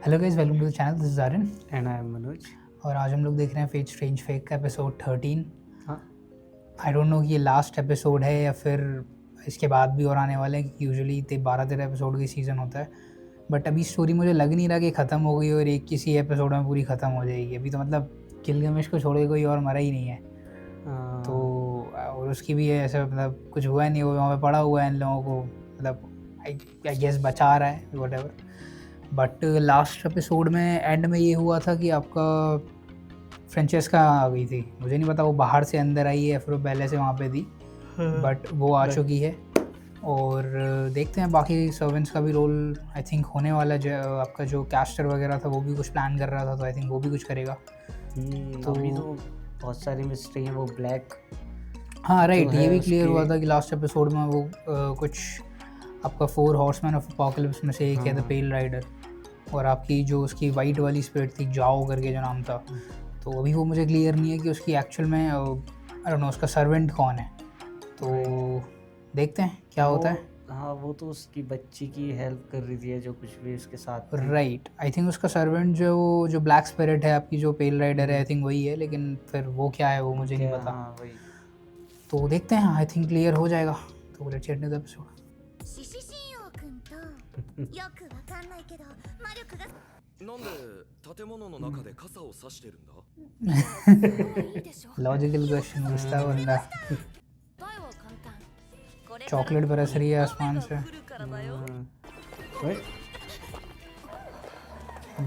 Hello guys, welcome to the channel. This is Aryan and I am Manoj. और आज हम लोग देख रहे हैं फेट स्ट्रेंज फेक का एपिसोड 13। हाँ, आई डोंट नो कि ये लास्ट एपिसोड है या फिर इसके बाद भी और आने वाले हैं, क्योंकि यूजुअली 12-13 एपिसोड की सीज़न होता है। बट अभी स्टोरी मुझे लग नहीं रहा कि ख़त्म हो गई और एक किसी एपिसोड में पूरी ख़त्म हो जाएगी। अभी तो मतलब गिलगामेश को छोड़ के कोई और मरा ही नहीं है। तो और उसकी भी ऐसा मतलब कुछ हुआ नहीं, वो वहाँ पे पड़ा हुआ है इन लोगों को, मतलब आई गेस बचा रहा है वट। बट लास्ट एपिसोड में एंड में ये हुआ था कि आपका फ्रेंचेस्का आ गई थी। मुझे नहीं पता वो बाहर से अंदर आई है या फिर वो पहले से वहाँ पे थी, बट वो आ चुकी है। और देखते हैं बाकी सर्वेंट्स का भी रोल आई थिंक होने वाला है। आपका जो कैस्टर वगैरह था वो भी कुछ प्लान कर रहा था, तो आई थिंक वो भी कुछ करेगा। तो अभी तो बहुत सारी मिस्ट्री हैं। वो ब्लैक, हाँ राइट, है ये भी क्लियर उसके- हुआ था कि लास्ट एपिसोड में वो कुछ आपका 4 हॉर्समैन ऑफ अपोकलिप्स में से एक है, द पेल राइडर। और आपकी जो उसकी वाइट वाली स्पिरिट थी, जाओ करके जो नाम था, तो अभी वो मुझे क्लियर नहीं है कि उसकी एक्चुअल में आई डोंट नो उसका सर्वेंट कौन है। तो देखते हैं क्या होता है। हाँ, वो तो उसकी बच्ची की हेल्प कर रही थी, जो कुछ भी उसके साथ थी। राइट, आई थिंक उसका सर्वेंट जो ब्लैक स्पिरिट है आपकी, जो पेल राइडर है, आई थिंक वही है। लेकिन फिर वो क्या है वो मुझे नहीं पता। हाँ वही। तो देखते हैं, आई थिंक क्लियर हो जाएगा। तो let's get into the episode. 獅子神王くんとよくわかんないけど魔力がなんで建物の中で傘を差してるんだいいでしょ logical question पूछता है बंदा। 答えは簡単これ चॉकलेट बरस रही है आसमान से। 来るからだよ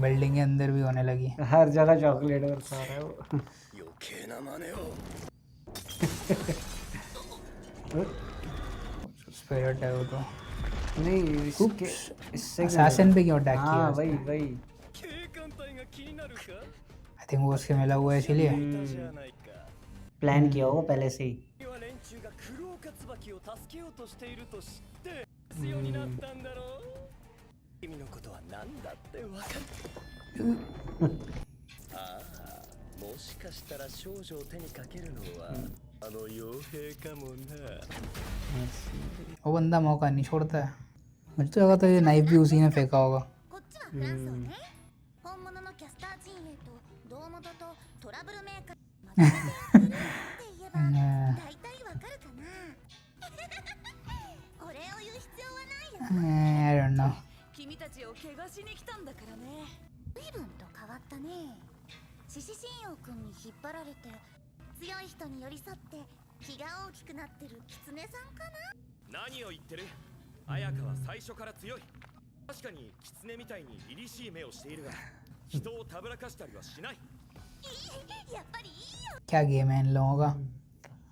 बिल्डिंग के अंदर भी होने लगी। हर जगह चॉकलेट बरसा रहा है वो। 余計な真似を स्पिरिट है वो तो। नहीं, इससे असैसिन पे क्यों अटैक किया हाँ उसने? वही वही। 警官隊が気になるか आई थिंक वो उससे मिला हुआ है इसीलिए। じゃないか प्लान किया होगा पहले से ही। 今連中が黒岡椿を助けようとしていると知って必要になったんだろう君のことは何だってわかるああもしかしたら少女を手にかけるのはあの傭兵かもな वो बंदा मौका नहीं छोड़ता है। मुझे तो लगा था ये नाइफ भी उसी ने फेंका होगा। こっちはフランスをね本物のキャスター陣営と胴元とトラブルメーカーまとめてやってるって言えば大体わかるかなお礼を言う必要はないよ आई डोंट नो। 君たちを怪我しに来たんだからね随分と変わったね獅子神王くんに引っ張られて強い人に寄り添って気が大きくなってる狐さんかな何を言ってる綾香は最初から強い確かに狐みたいに凛々しい目をしているが人をたぶらかしたりはしないやっぱりいいよ क्या गेम है इन लोगों का।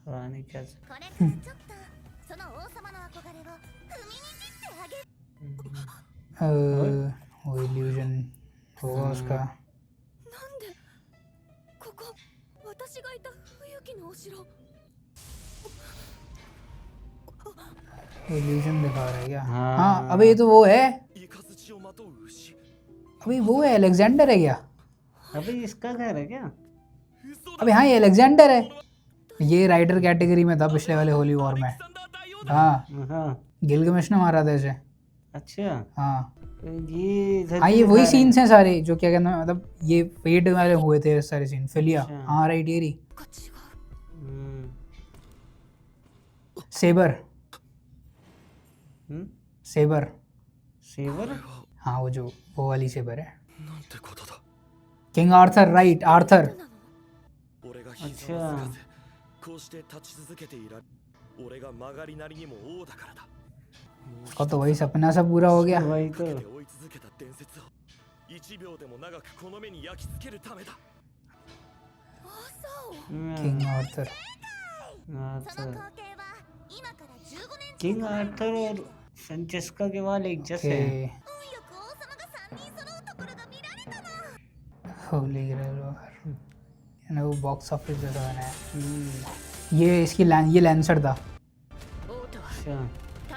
पता नहीं क्या। これからちょっとその王様の憧れを踏みにじってあげる वो इल्यूजन होगा उसका। なんでここ私がいた冬木のお城 इल्यूजन दिखा रहा है क्या? हाँ। हाँ, अबे ये तो वो है। 雷をまとう牛 अबे वो है, अलेक्जेंडर है क्या? अबे इसका घर है क्या? अबे हाँ, ये अलेक्जेंडर है। ये राइडर कैटेगरी में था पिछले वाले होली वॉर में। हाँ, हाँ गिलगमेश ने मारा था इसे। अच्छा। हाँ ये इधर हाँ, भी ये दिखा वही रहे सीन्स हैं सारे, जो क्या कहना है, मतलब ये पेड वाले हुए थे सारे सीन। फिलिया, अच्छा। हाँ राइट, ये रही। が違う हम्म, सेबर, हम्म, सेबर। सेवर। हाँ वो वाली सेबर है। なんてことだ किंग आर्थर, राइट, आर्थर। 俺が膝をつかずこうして立ち続けていられ俺が曲がりなりにも王だからだ उसका तो वही सपना सा पूरा हो गया। वही か तो। けて追い続けた伝説を1秒でも長くこの目に焼き付けるためだ किंग आर्थर। その光景は今から15年 किंग आर्थर और फ्रांचेस्का के वाल एक जैसे ओके, हैं। 運よく王様が3人揃うところが見られたな होली ग्रेल वॉर। वो बॉक्स ऑफिस जैसा बना है। हम्म, ये इसकी ये लैंसर था। 王とは अच्छा।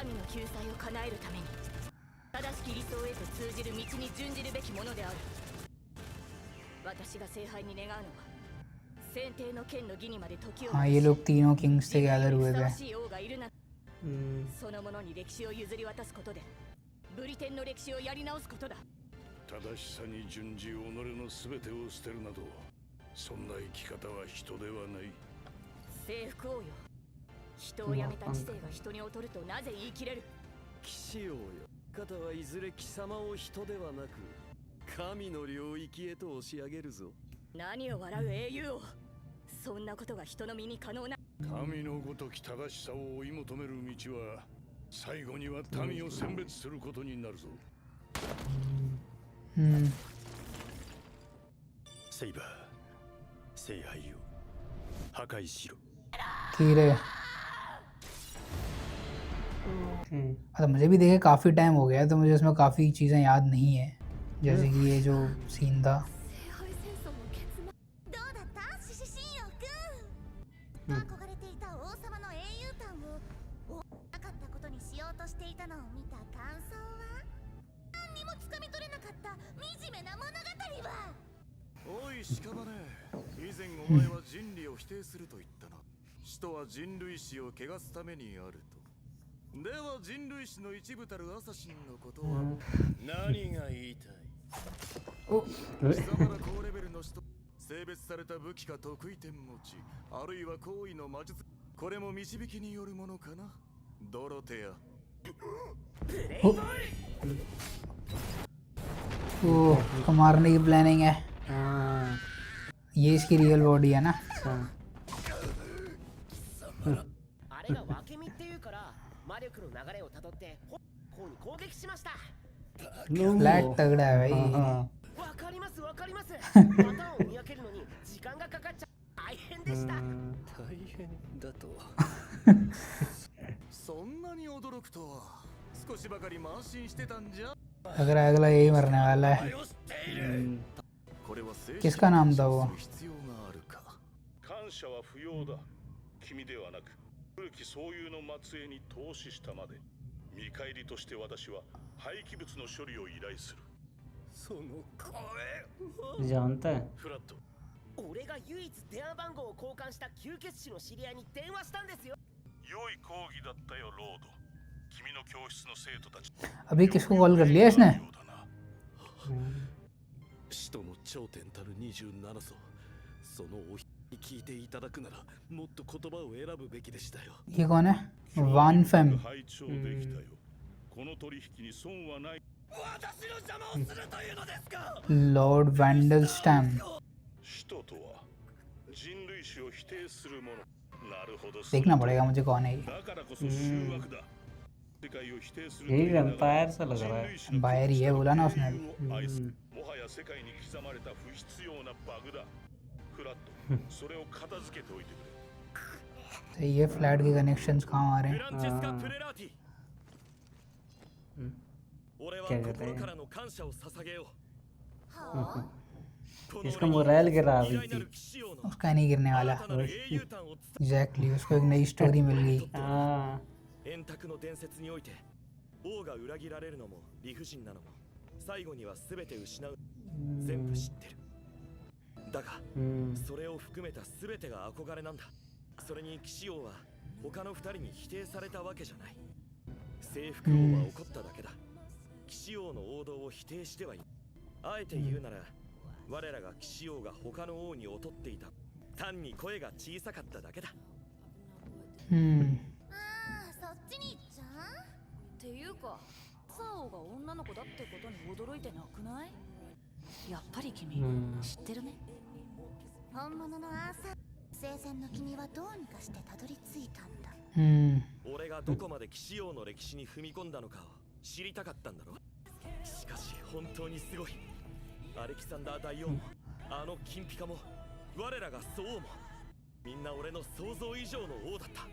民の救済を叶えるために正しき理想へと通じる道に準じるべきものである私が聖杯に願うのは先帝の剣の義にまで時を हाँ, ये लोग तीनों किंग्स से गैदर हुए ふさわ थे। しい王がいるな हम्म, その者に歴史を譲り渡すことでブリテンの歴史をやり直すことだ正しさに準じ己の全てを捨てるなど、そんな生き方は人ではない。征服王よ、人を辞めた知性が人に劣るとなぜ言い切れる？騎士王よ、方はいずれ貴様を人ではなく神の領域へと押し上げるぞ。何を笑う英雄王、そんなことが人の身に可能な。神のごとき正しさを追い求める道は最後には民を選別することになるぞ。セイバー、聖杯よ、破壊しろ。ठीक है। मतलब मुझे भी देखे काफ़ी टाइम हो गया है, तो मुझे उसमें काफ़ी चीज़ें याद नहीं है, जैसे कि ये जो सीन था। どうだった獅子神王くん、憧れていた王様の英雄譚をなかったことにしようとしていたのを見た感想は？何にもつかみ取れなかった惨めな物語は。おい屍、以前お前は人類を否定すると言ったな。使徒は人類史を汚すためにあると。では人類史の一部たるアサシンのことは何が言いたい？貴様ら高レベルの人、性別された武器か得意点持ち、あるいは行為の魔術、これも導きによるものかな、ドロテア。ओह, उसको मारने की प्लानिंग है। ये इसकी रियल बॉडी है ना। あれが分け身っていうから魔力の流れをたどってこうに攻撃しました。 फ्लैट तगड़ा है भाई। わかりますわかります。パターンを見分けるのに時間がかかっちゃ大変でした。大変だとそんなに驚くとは。少しばかり慢心してたんじゃ。 लग रहा है अगला यही मरने वाला है। これは किसका नाम था वो? 必要があるか。感謝は不要だ。君ではなく古きそういうの末裔に投資したまで。見返りとして私は廃棄物の処理を依頼する。その声。 जानता है フラット、俺が唯一電話番号を交換した吸血師の知り合いに電話したんですよ。良い講義だったよロード。君の教室の生徒たち。 अभी किसको कॉल कर लिया इसने? 使徒の頂点たる27層。そのお聞いていただくならもっと言葉を選ぶべきでしたよ。 ये कौन है? वान फेम। 拝聴できたよ。この取引に損はない。私の邪魔をするというのですか。 लॉर्ड वैंडलस्टैम। 使徒とは人類史を否定するもの。なるほど。 देखना पड़ेगा मुझे कौन है ये। だからこそ醜悪だ。世界を否定する。 यही वैम्पायर सा लग रहा है। बायर ही है बोला ना उसने। もはや世界に刻まれた不必要なバグだ。フラット、それを片付けておいてくれ。 तो ये फ्लैट के कनेक्शंस कहाँ आ रहे フ हैं? ランチェスカ・プレラーティ。俺は心からの感謝を捧げよう。 इसका मोरल गिरा अभी 偉大なる騎士王の उसका नहीं गिरने वाला। 新たなる英雄譚を एग्जैक्टली, उसको एक नई स्टोरी मिल गई। हाँ 円卓の伝説において王が裏切られるのも理不尽なのも最後には全て失う。全部知ってる。だがそれを含めた全てが憧れなんだ。それに騎士王は他の二人に否定されたわけじゃない。征服王は怒っただけだ。騎士王の王道を否定してはいない。あえて言うなら我らが騎士王が他の王に劣っていた。単に声が小さかっただけだ。そっちに行っちゃう？っていうか、サオが女の子だってことに驚いてなくない？やっぱり君、知ってるね。本物のアーサー、生前の君はどうにかしてたどり着いたんだ。俺がどこまで騎士王の歴史に踏み込んだのかを知りたかったんだろ。しかし本当にすごい。アレキサンダー大王もあの金ピカも我らがソ王もみんな俺の想像以上の王だった。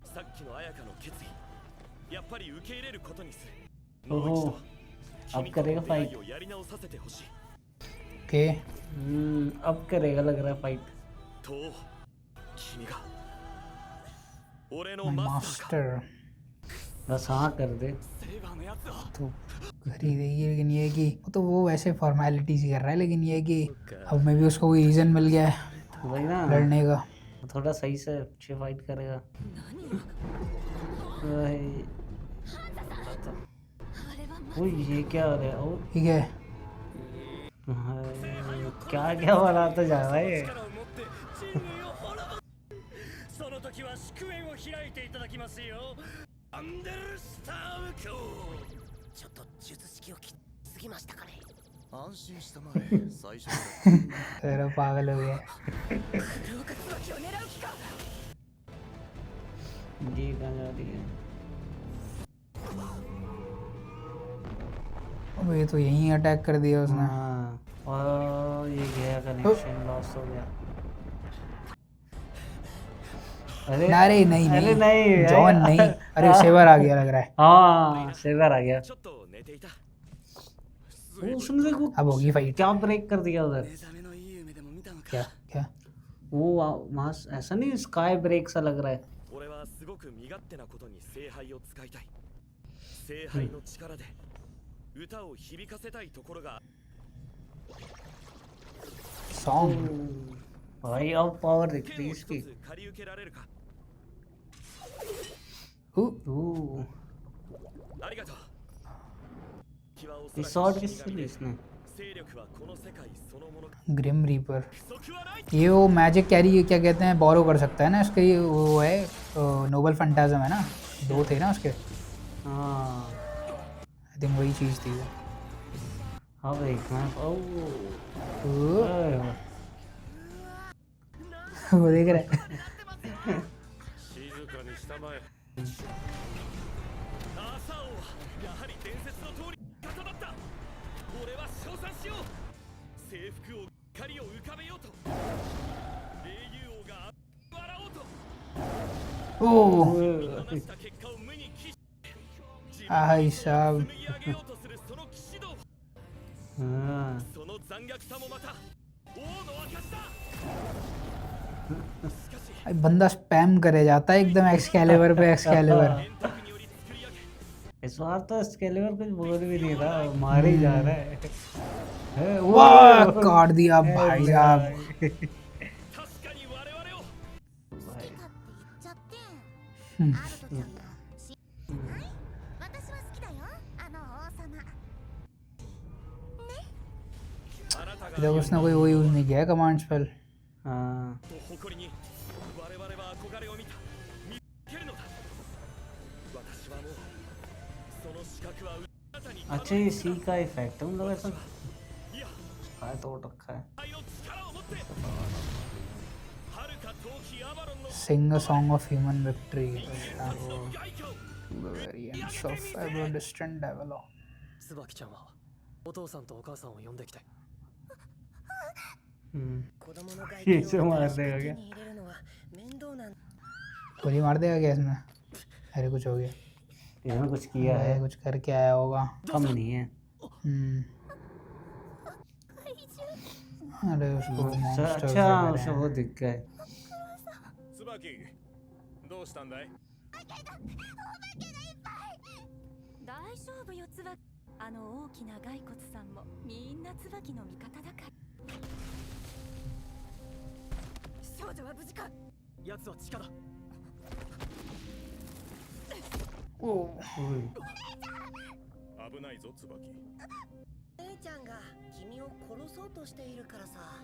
さっきの綾香の決意、やっぱり受け入れることにする。もう一度君との出会いをやり直させてほしい。 ओके, अब करेगा लग रहा है फाइट। と君が俺のマスターか。 मास्टर। बस हाँ कर दे। セイバーのやつは तो खरीदेगी, लेकिन ये है कि तो वो वैसे फॉर्मेलिटीज ही कर रहा है, लेकिन ये है कि अब में भी उसको कोई रीजन मिल गया है वही ना, लड़ने का। थोड़ा सही से अच्छे फाइट करेगा। ओ ये क्या हो रहा है? ओ ठीक है, क्या क्या बनाता जा रहा है ये? 力を持って人類を滅ぼすその時は祝宴を開いていただきますよアンデルスターム教ちょっと術式を切っすぎましたかね。安心したまえ最初から तेरा पागल हो गया। 黒岡椿を狙う気か。 ये कहाँ जा रही है? अब ये तो यहीं अटैक कर दिया उसने। हाँ, और ये गया कनेक्शन लॉस हो गया। अरे अरे नहीं अरे नहीं नहीं जॉन नहीं, अरे सेवर आ गया लग रहा है। हाँ सेवर आ गया। ちょっと寝ていた वो उसने देखो अब होगी फाइट। क्या ब्रेक कर दिया उधर। 目覚めのいい夢でも見たのか क्या क्या? वो वहाँ ऐसा नहीं स्काई ब्रेक सा लग रहा है। 俺はすごく身勝手なことに聖杯を使いたい聖杯の力で歌を響かせたいところが सॉन्ग भाई अब पावर दिख 剣 रही を है 一 इसकी। つ借り受けられるか ओह, ありがとう気はおそ ये らく शॉट 死 किससे 神 ली で इसने? 勢力はこの世界そのもの ग्रिम रीपर। 不足はない ये वो मैजिक कैरी क्या कहते हैं, बोरो कर सकता है ना इसके, ये वो है नोबल फंटाजम है ना, 2 थे ना उसके। हाँ आई थिंक वही चीज़ थी वो। अब एक मैं ओ, ओह वो देख रहा है। 静かにしたまえアーサー王はやはり伝説の通り方だった俺は称賛しよう征服王狩りを浮かべようと英雄王が笑おうと ओह 話した結果を無に帰し自分 भाई साहब 紡ぎ上げようとするその騎士道 हाँ その残虐さもまた王の証だ भाई बंदा स्पैम करे जाता है एकदम एक्सकैलिबर पे एक्सकैलिबर। 円卓により作り上げ इस बार तो स्केलेवर कुछ बोल भी नहीं रहा, मार ही जा रहा है। वाह काट दिया भाई साहब। 確かに我々を好きかって言っちゃってうんアルトちゃんがはい私は好きだよあの王様 あなたが जब उसने कोई वो यूज़ नहीं किया है कमांड स्पेल। हाँ と誇りに我々は憧れを見た見つけるのだ私はもうその資格はあなたに अच्छा ये सी का इफेक्ट है, मतलब ऐसा いや स्काई तोड़ रखा है। 愛の力を持って遥か遠きアバロンの Sing a song of human victory। の外境 The variants of ever distant Avalon। 椿ちゃんはお父さんとお母さんを呼んできて。 子供の外 ये 見 से を मार 手 देगा क्या? に入れるのは面倒なん गोली मार देगा क्या इसमें? अरे कुछ हो गया। इसने कुछ किया है, अरे कुछ करके आया होगा। कम नहीं है। अरे उसको monsters अच्छा वगैरह उसे हैं। वो दिख गया है। 椿どうしたんだい大丈夫よ椿。あの大きな骸骨さんもみんな椿の味方だから。少女は無事か。奴は地下だ。 ओ 危ないぞ椿姉ちゃんが君を殺そうとしているからさ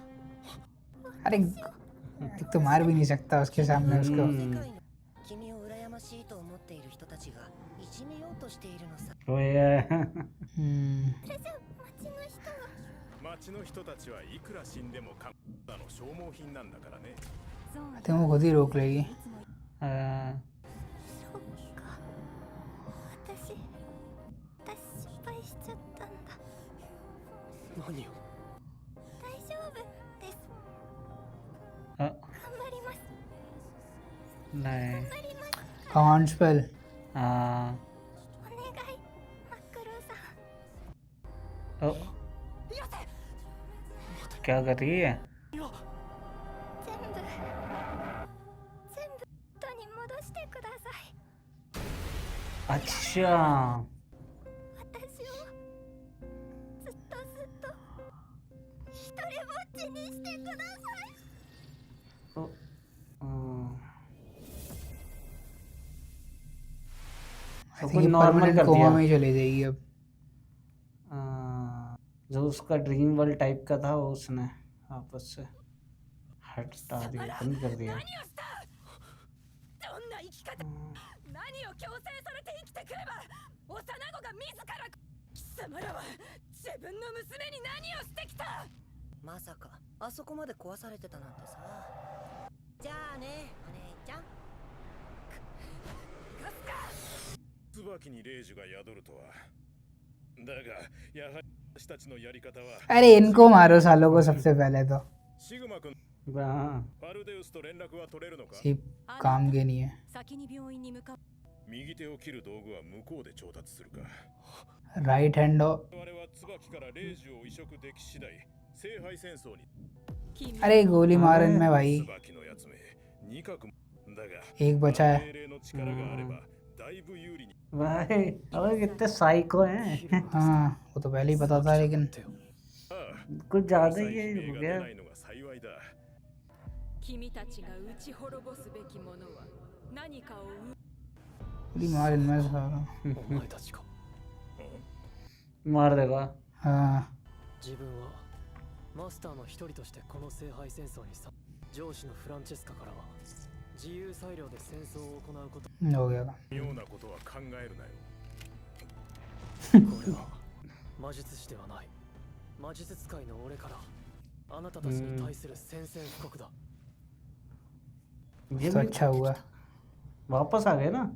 अरे एक तो मार भी नहीं सकता उसके सामने उसको। 世界の君を羨ましいと思っている人たちがいじめようとしているのさ वो ये 町の人たちはいくら死んでもカンダの消耗品なんだからねそう。 तो वो खुद ही रोक लेगी। いつも そうか私失敗しちゃったんだ何を。大丈夫です आ, 頑張ります नहीं 頑張ります कमांड स्पेल। あお願いマックローさん ओ क्या कर रही है? 全部元に戻してください अच्छा 私をずっと一人ぼっちにしてください तो सब कुछ ये नॉर्मल परमानेंट कर कोमा दिया। में ही चली जाएगी अब। जो उसका ड्रीम वर्ल्ड टाइप का था वो उसने आपस से हटा दिया, बंद कर दिया। どんな生き方、何を強制されて生きてくれば幼子が自ら貴様らは自分の娘に何をしてきた。まさかあそこまで壊されてたなんてさ。じゃあねお姉ちゃん。椿に霊樹が宿るとは。だがやはり私たちのやり方は अरे इनको मारो सालों को सबसे पहले तो シグマ君 हाँ パルデウスと連絡は取れるのか。 ये काम के नहीं है 先に病院に向かう。右手を切る道具は向こうで調達するか。 राइट हैंड 我々は椿から霊樹を移植でき次第聖杯戦争に अरे गोली मार इनमें भाई 椿のやつめ二角だが एक बचा है 精霊の力があればだいぶ有利に भाई अबे कितने साइको हैं। हाँ वो तो पहले ही पता था लेकिन कुछ ज्यादा ही 悲 हो 鳴が गया। 出ないのが幸いだ。君たちが打ち滅ぼすべきものは何かを गोली मार इनमें सारा お前たちか。 मार देगा। हाँ 自分はマスターの一人としてこの聖杯戦争にさ、上司のフランチェスカからは自由裁量で戦争を行うこと。 हो गया 妙なことは考えるなよ。これは魔術師ではない魔術使いの俺からあなたたちに対する宣戦布告だ。 ये तो भी अच्छा हुआ वापस आ गए ना।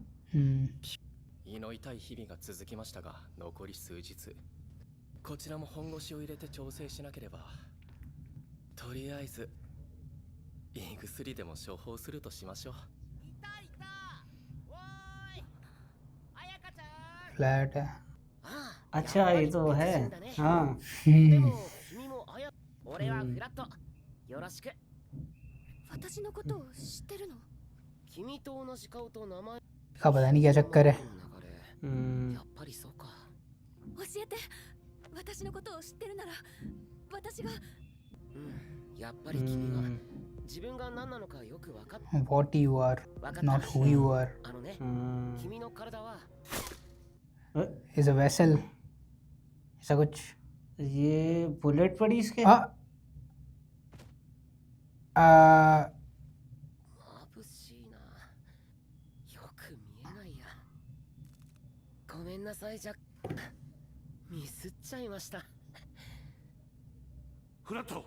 胃の痛い日々が続きましたが、残り数日こちらも本腰を入れて調整しなければ。とりあえず胃薬でも処方するとしましょう。 फ्लैट है अच्छा ये तो है। हाँ でも君もあや俺はフラットよろしく。私のことを知ってるの？君と同じ顔と名前 का पता नहीं क्या चक्कर है やっぱりそうか。教えて。私のことを知ってるなら私が。やっぱり君は自分が何なのかよく分かっ what you are not who you are あのね、君の体は is a vessel ऐसा कुछ ये बुलेट पड़ी इसके। あ眩しいな。よく見えないや。ごめんなさいじゃ。ミスっちゃいました。フラット。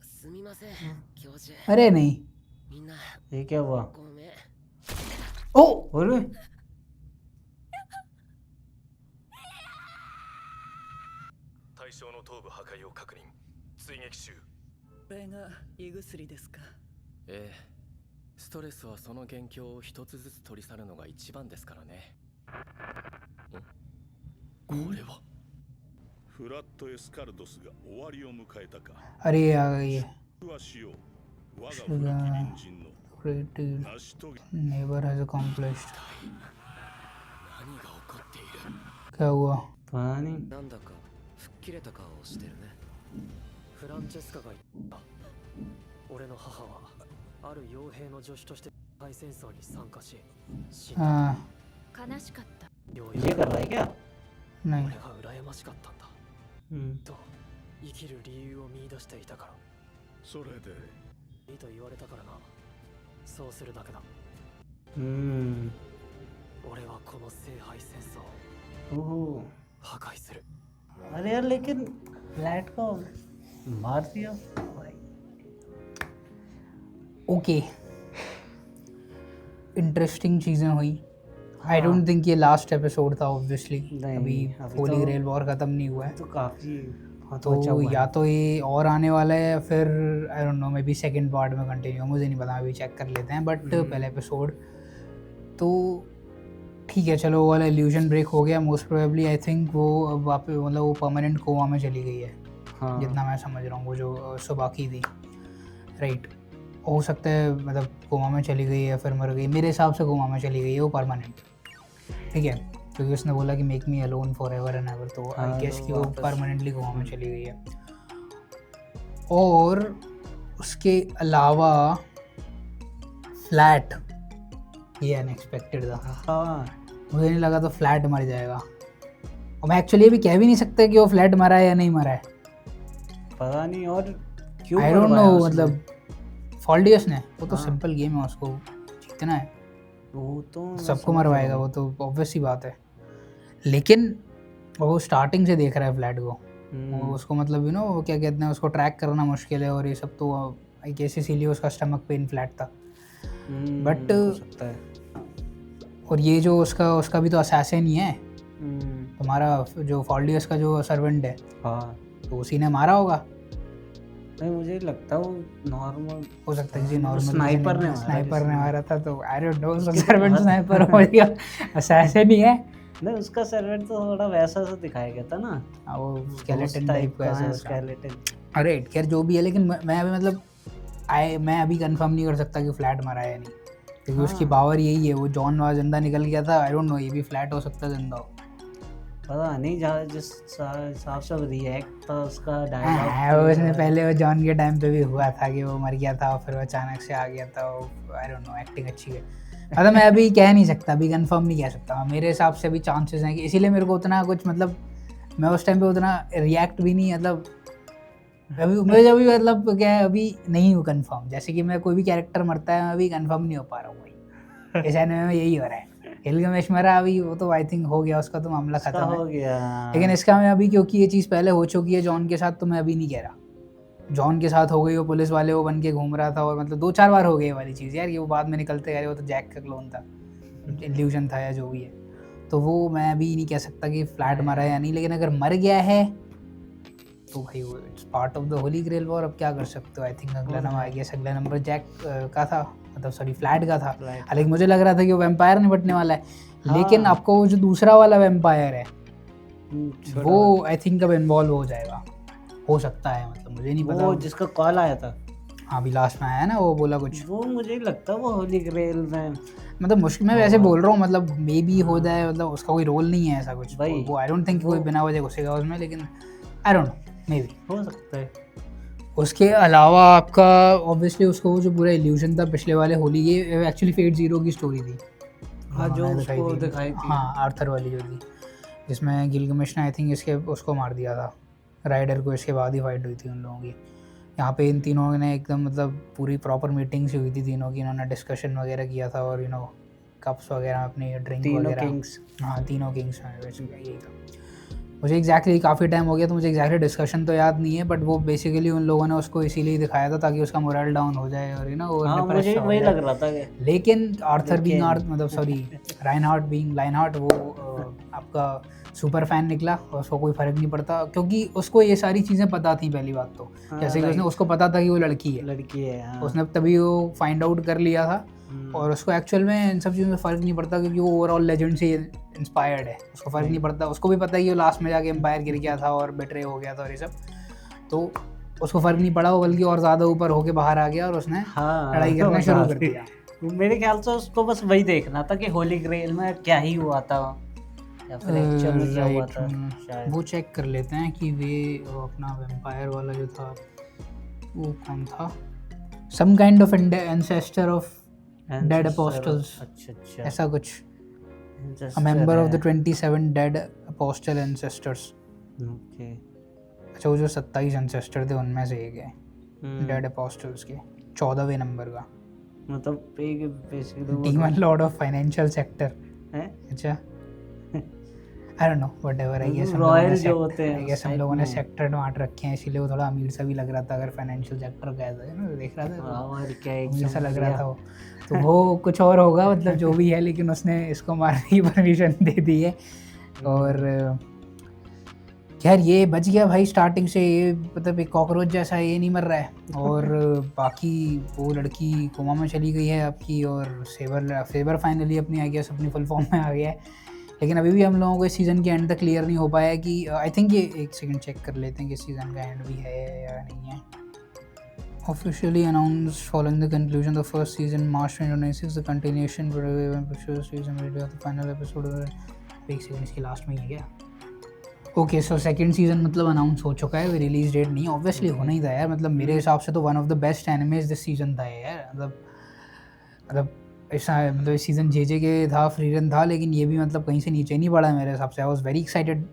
すみません、教授。 अरे नहीं みんな ये क्या हुआ? ごめん。 ओ अरे 対象の頭部破壊を確認。追撃中。これが胃薬ですか。ええ、ストレスはその元凶を一つずつ取り去るのが一番ですからね。これはフラット・エスカルドスが終わりを迎えたか。 अरे आ गई है はしよう。我が古き隣人の creative 成し遂げ。 neighbor has accomplished 何が起こっている。 क्या हुआ पता नहीं। なんだか吹っ切れた顔をしてるね。フランチェスカが言った。俺の母はある傭兵の助手として世界戦争に参加し死んだ。 हाँ 悲しかった。よう ये कर रहा है क्या? नहीं 俺が羨ましかったんだ。と生きる理由を見出していたから。それでいいと言われたからな。そうするだけだ。 俺はこの聖杯戦争を ओह 破壊する。 अरे यार लेकिन फ्लैट को मार दिया भाई। ओके इंटरेस्टिंग चीज़ें हुई आई डोंट थिंक ये लास्ट एपिसोड था ऑब्वियसली नहीं, अभी अभी होली तो- ग्रेल वॉर ख़त्म नहीं हुआ है तो काफी बहुत अच्छा तो हुआ या है। तो ये और आने वाला है या फिर आई don't no may be second part में कंटिन्यू मुझे नहीं पता अभी चेक कर लेते हैं बट पहले एपिसोड तो ठीक है चलो वो वाला इल्यूजन ब्रेक हो गया मोस्ट प्रोबेबली आई थिंक वो वापस मतलब वो परमानेंट कोमा में चली गई है हाँ जितना मैं समझ रहा हूँ वो जो सुबह की थी राइट हो सकता है मतलब कोमा में चली गई या फिर मर गई मेरे हिसाब से कोमा में चली गई है वो परमानेंट ठीक है क्योंकि उसने बोला कि make me alone for ever and ever तो आई हाँ, गेस तो कि वो वापस- परमानेंटली कोमा में चली गई है और उसके अलावा फ्लैट ये अनएक्सपेक्टेड था हाँ मुझे नहीं लगा तो फ्लैट मर जाएगा और मैं एक्चुअली अभी कह भी नहीं सकता कि वो फ्लैट मरा है या नहीं मरा है। पता नहीं और क्यों आई डोंट मरवाया नो, उसने। मतलब फॉल्डियस ने, वो तो हाँ। सिंपल गेम है, उसको जीतना है, वो तो मैं सबको समझ मरवाएगा, रहा वो तो ऑब्वियस सी बात है। लेकिन वो स्टार्टिंग से देख रहा है फ्लैट को, हूँ। उसको मतलब वो क्या कहते हैं, उसको ट्रैक करना मुश्किल है और ये सब, तो आई गेस इसीलिए उसका स्टमक पेन फ्लैट था। बट हो सकता है। और ये जो उसका भी तो असैसिन ही है, हम्म, तुम्हारा जो फॉल्डियस का जो सर्वेंट है, हाँ तो उसी ने मारा होगा। नहीं मुझे लगता है वो नॉर्मल हो सकता है किसी नॉर्मल स्नाइपर ने मारा स्नाइपर किसी ने ने। मारा था, तो आई डोंट नो उसका उसके सर्वेंट बाद- स्नाइपर हो गया, असैसिन ही है। नहीं उसका सर्वेंट तो थोड़ा वैसा सा दिखाया गया था ना, हाँ, वो Ghost स्केलेटन टाइप का है, ऐसा उसका। skeleton। अरे खैर जो भी है, लेकिन मैं अभी मतलब मैं अभी कंफर्म नहीं कर सकता कि फ्लैट मरा है या नहीं, क्योंकि उसकी हाँ। पावर यही है। वो जॉन वहाँ जिंदा निकल गया था, आई डोंट नो ये भी फ्लैट हो सकता है जिंदा हो। पता नहीं जहाँ जिस हिसाब से रिएक्ट था उसका हाँ, डायलॉग उसने पहले वो जॉन के टाइम पे भी हुआ था कि वो मर गया था और फिर वो अचानक से आ गया था। आई डोंट नो, एक्टिंग अच्छी है। मतलब मैं अभी कह नहीं सकता, अभी कंफर्म नहीं कह सकता। मेरे हिसाब से अभी चांसेस हैं कि, इसीलिए मेरे को उतना कुछ मतलब मैं उस टाइम पे उतना रिएक्ट भी नहीं, मतलब अभी मुझे अभी मतलब क्या है, अभी नहीं हूँ कंफर्म। जैसे कि मैं कोई भी कैरेक्टर मरता है, मैं अभी कंफर्म नहीं हो पा रहा हूँ भाई। इस एनिमे में यही हो रहा है। गिलगामेश मरा अभी, वो तो आई थिंक हो गया, उसका तो मामला उसका खत्म हो है। गया। लेकिन इसका मैं अभी, क्योंकि ये चीज़ पहले हो चुकी है जॉन के साथ, तो मैं अभी नहीं कह रहा। जॉन के साथ हो गई, वो पुलिस वाले वो बन के घूम रहा था, और मतलब 2-4 बार हो गई ये वाली चीज़ यार, कि वो बाद में निकलते गए, वो तो जैक का क्लोन था, इल्यूजन था या जो भी है। तो वो मैं अभी नहीं कह सकता कि फ्लैट मरा है या नहीं, लेकिन अगर मर गया है तो भाई वो it's part of the holy grail war. अब क्या कर सकते हो। आई थिंक अगला नंबर, आई गेस अगला नंबर जैक का था, मतलब सॉरी फ्लैट का था। हालांकि मुझे लग रहा था कि वो वैम्पायर निपटने वाला है, लेकिन हाँ। आपको वो जो दूसरा वाला वैम्पायर है छोटा वो आई थिंक अब इन्वॉल्व हो जाएगा, हो सकता है, मतलब मुझे नहीं वो पता। जिसका कॉल आया था, हाँ अभी लास्ट में आया है ना, वो बोला कुछ, वो मुझे लगता है वो होली ग्रेल में मतलब मुश्किल, मैं वैसे बोल रहा हूँ, मतलब मे बी हो जाए, मतलब उसका कोई रोल नहीं है ऐसा कुछ। वही। वो आई डोंट थिंक कोई बिना वजह घुसेगा उसमें, लेकिन आई डोंट नो, मे बी हो सकता है। उसके अलावा आपका ऑब्वियसली उसको वो जो पूरा इल्यूजन था पिछले वाले होली, ये एक्चुअली फेट ज़ीरो की स्टोरी थी। हाँ जो उन्होंने उसको दिखाई थी। हाँ आर्थर वाली जो थी, जिसमें गिलगमेश ने आई थिंक इसके उसको मार दिया था, राइडर को। इसके बाद ही फाइट हुई थी उन लोगों की। यहाँ पे इन तीनों ने एकदम मतलब पूरी प्रॉपर मीटिंग्स हुई थी तीनों की, इन्होंने डिस्कशन वगैरह किया था, और कप्स वगैरह अपनी ड्रिंक तीनों वगैरह। किंग्स। हाँ तीनों किंग्स में बेसिकली यही था। मुझे एग्जैक्टली काफ़ी टाइम हो गया तो मुझे एग्जैक्टली डिस्कशन तो याद नहीं है, बट वो बेसिकली उन लोगों ने उसको इसीलिए दिखाया था ताकि उसका मोरल डाउन हो जाए, और वो हाँ depressed मुझे सा हो वही जाए। लग रहा था कि लेकिन आर्थर बीइंग लेकिन- मतलब सॉरी राइनहार्ट बीइंग लाइनहार्ट, वो आपका सुपर फैन निकला, और उसको कोई फ़र्क नहीं पड़ता, क्योंकि उसको ये सारी चीज़ें पता थी पहली बात तो। हाँ, जैसे कि like- उसको पता था कि वो लड़की है, लड़की है। हाँ। उसने तभी वो फाइंड आउट कर लिया था, हम्म, और उसको एक्चुअल में इन सब चीज़ों में फ़र्क नहीं पड़ता, क्योंकि वो ओवरऑल लेजेंड से इंस्पायर्ड है। उसको फ़र्क नहीं पड़ता, उसको भी पता है कि वो लास्ट में जाके एम्पायर गिर गया था और बेट्रे हो गया था और ये सब, तो उसको फ़र्क नहीं पड़ा, वो बल्कि और ज़्यादा ऊपर होके बाहर आ गया और उसने हाँ लड़ाई करना शुरू कर दिया। मेरे ख्याल से उसको बस वही देखना था कि होली ग्रेल में क्या ही हुआ था, या फिर एक्चुअल में क्या हुआ था शायद। वो चेक कर लेते हैं कि वो अपना वेम्पायर वाला जो था वो कौन था, some kind of ancestor of dead apostles, अच्छा अच्छा। ऐसा कुछ, Ancestor a member of the है। 27 डेड अपोस्टल एंसेस्टर्स। ओके। अच्छा वो जो 27 एंसेस्टर थे उनमें से एक है हम्म, डेड अपोस्टल्स के 14वें नंबर का, मतलब एक basically demon lord of financial sector. है अच्छा I don't know whatever, I guess royal जो होते हैं आई गेस हम उस लोगों ने type में। सेक्टर बांट रखे हैं, इसीलिए वो थोड़ा अमीर सा भी लग रहा था। अगर फाइनेंशियल सेक्टर का ऐसा है ना, देख रहा था और क्या एक अमीर सा लग समझ रहा गया। था वो, तो वो कुछ और होगा, मतलब जो भी है, लेकिन उसने इसको मारने की परमिशन दे दी है। और खैर ये बच गया भाई स्टार्टिंग से, ये मतलब एक कॉकरोच जैसा ये नहीं मर रहा है। और बाकी वो लड़की कोमा में चली गई है आपकी, और सेबर फाइनली अपनी आई गेस अपनी फुल फॉर्म में आ गया है। लेकिन अभी भी हम लोगों को इस सीज़न के एंड तक क्लियर नहीं हो पाया कि आई थिंक ये एक सेकंड चेक कर लेते हैं कि सीज़न का एंड भी है या नहीं है। Officially announced following the conclusion of the first season, March 2026, the continuation for the season will be the final episode. एक सेकंड, इसकी लास्ट में ही है क्या? ओके सो सेकंड सीज़न मतलब अनाउंस हो चुका है, रिलीज डेट नहीं, ऑब्वियसली होना ही था यार। मतलब मेरे हिसाब से तो one of the best animes this season था यार। मतलब ऐसा मतलब इस सीज़न जे के था, फ्री रन था, लेकिन ये भी मतलब कहीं से नीचे नहीं पड़ा है मेरे हिसाब से। I was very excited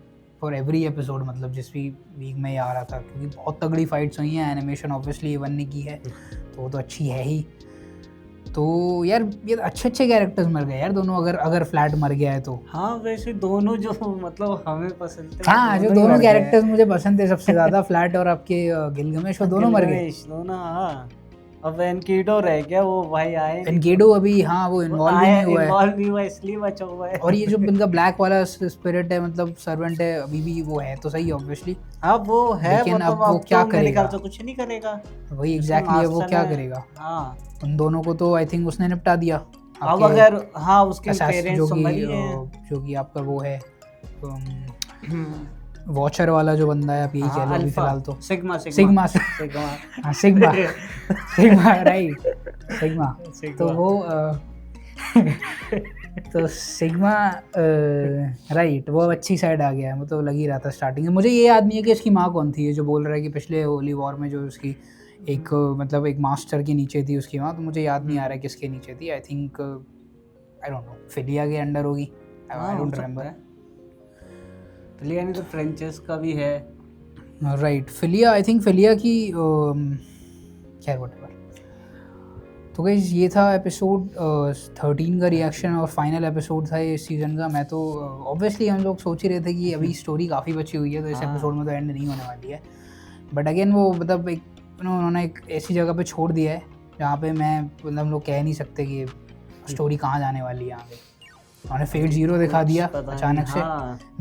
for every episode, मतलब जिस भी वीक में ये आ रहा था, क्योंकि बहुत तगड़ी फाइट्स हुई हैं। एनिमेशन ऑब्वियसली A1 ने की है तो वो तो अच्छी है ही। तो यार ये अच्छे कैरेक्टर्स मर गए यार दोनों, अगर फ्लैट मर गया है तो। हाँ वैसे दोनों जो मतलब हमें पसंद थे, हाँ जो दोनों कैरेक्टर्स मुझे पसंद थे सबसे ज़्यादा, फ्लैट और आपके गिलगमेश, वो दोनों मर गए। दोनों, हाँ। अब एनकीडो रह गया, वो भाई आए नहीं। एनकीडो अभी, हाँ वो इन्वॉल्व नहीं हुआ है, इन्वॉल्व नहीं हुआ इसलिए बचा हुआ है। और ये जो इनका ब्लैक वाला स्पिरिट है, मतलब सर्वेंट है, अभी भी वो है तो सही ऑब्वियसली। हाँ वो है, लेकिन मतलब अब वो क्या तो मेरे करेगा? ख्याल से कुछ नहीं करेगा। वही एग्जैक्टली है, वो क्या करेगा? हाँ उन दोनों को तो आई थिंक उसने निपटा दिया। अब अगर हाँ उसके पेरेंट्स जो समझ गए हैं। कि आपका वो है वॉचर वाला जो बंदा है, आप यही कह लो अभी फिलहाल तो। सिग्मा हाँ सिग्मा राइट, सिग्मा। तो वो तो सिग्मा राइट, वो अच्छी साइड आ गया है। वो तो लग ही रहा था स्टार्टिंग में। मुझे ये याद नहीं है कि इसकी माँ कौन थी, ये जो बोल रहा है कि पिछले होली वॉर में जो उसकी एक मतलब एक मास्टर के नीचे थी उसकी माँ, तो मुझे याद नहीं आ रहा है किसके नीचे थी। I think I don't no, philia के अंडर होगी, आई डोंट रिमेंबर। फिलिया नहीं तो फ्रेंचेस्का भी है, right. Philia, I think philia की खैर व्हाटएवर। तो गाइस ये था एपिसोड 13 का रिएक्शन और फाइनल एपिसोड था ये सीज़न का। मैं तो ऑब्वियसली हम लोग सोच ही रहे थे कि अभी स्टोरी काफ़ी बची हुई है तो इस एपिसोड में तो एंड नहीं होने वाली है, बट अगेन वो मतलब एक उन्होंने एक ऐसी जगह पे छोड़ दिया है जहाँ पे मैं मतलब हम लोग कह नहीं सकते कि स्टोरी कहाँ जाने वाली है आगे। उन्होंने फेट 0 दिखा दिया अचानक से।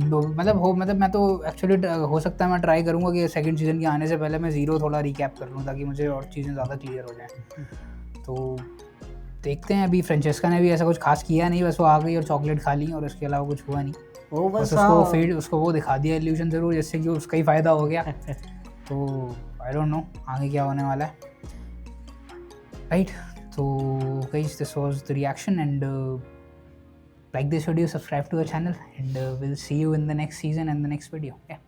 मतलब मैं तो एक्चुअली हो सकता है मैं ट्राई करूँगा कि सेकंड सीज़न के आने से पहले मैं 0 थोड़ा रिकैप कर लूँ ताकि मुझे और चीज़ें ज़्यादा क्लियर हो जाएँ। तो देखते हैं। अभी फ्रेंचेस्का ने भी ऐसा कुछ खास किया नहीं, बस वो आ गई और चॉकलेट खा ली और इसके अलावा कुछ हुआ नहीं। वो बस उसको वो दिखा दिया इल्यूजन ज़रूर, जिससे कि उसका ही फ़ायदा हो गया। तो आई डोंट नो आगे क्या होने वाला है, राइट। तो guys this was the reaction and like this video, subscribe to the channel, and we'll see you in the next season and the next video. Yeah.